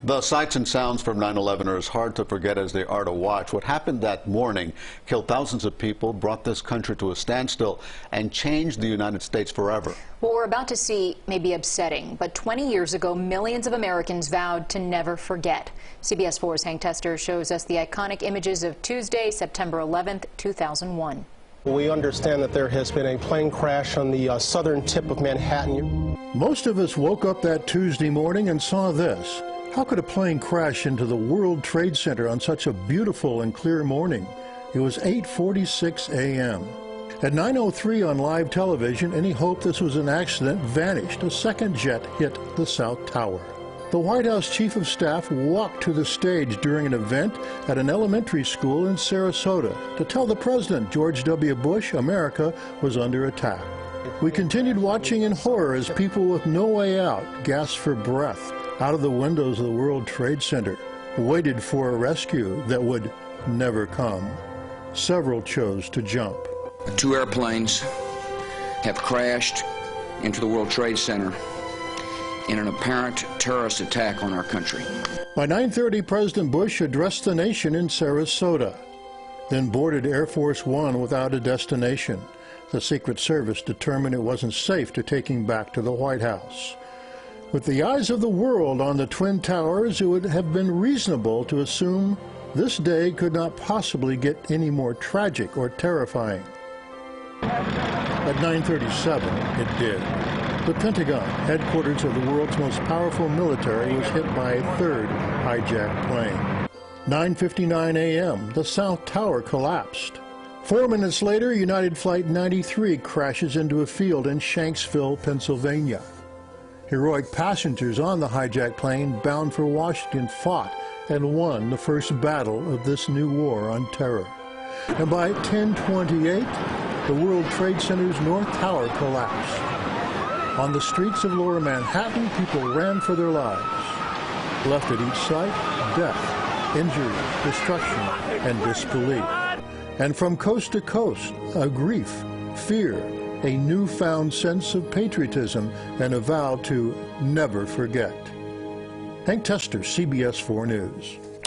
The sights and sounds from 9/11 are as hard to forget as they are to watch. What happened that morning killed thousands of people, brought this country to a standstill, and changed the United States forever. What we're about to see may be upsetting, but 20 years ago, millions of Americans vowed to never forget. CBS 4's Hank Tester shows us the iconic images of Tuesday, September 11th, 2001. We understand that there has been a plane crash on the southern tip of Manhattan. Most of us woke up that Tuesday morning and saw this. How could a plane crash into the World Trade Center on such a beautiful and clear morning? It was 8:46 a.m. At 9:03 on live television, any hope this was an accident vanished. A second jet hit the South Tower. The White House Chief of Staff walked to the stage during an event at an elementary school in Sarasota to tell the President, George W. Bush, America was under attack. We continued watching in horror as people with no way out gasped for breath out of the windows of the World Trade Center, waited for a rescue that would never come. Several chose to jump. 2 airplanes have crashed into the World Trade Center in an apparent terrorist attack on our country. By 9:30, President Bush addressed the nation in Sarasota, then boarded Air Force One without a destination. The Secret Service determined it wasn't safe to take him back to the White House. With the eyes of the world on the Twin Towers, it would have been reasonable to assume this day could not possibly get any more tragic or terrifying. At 9:37, it did. The Pentagon, headquarters of the world's most powerful military, was hit by a third hijacked plane. 9:59 a.m., the South Tower collapsed. 4 minutes later, United Flight 93 crashes into a field in Shanksville, Pennsylvania. Heroic passengers on the hijacked plane bound for Washington fought and won the first battle of this new war on terror. And by 10:28, the World Trade Center's North Tower collapsed. On the streets of Lower Manhattan, people ran for their lives. Left at each site, death, injury, destruction, and disbelief. And from coast to coast, a grief, fear, a newfound sense of patriotism, and a vow to never forget. Hank Tester, CBS 4 News.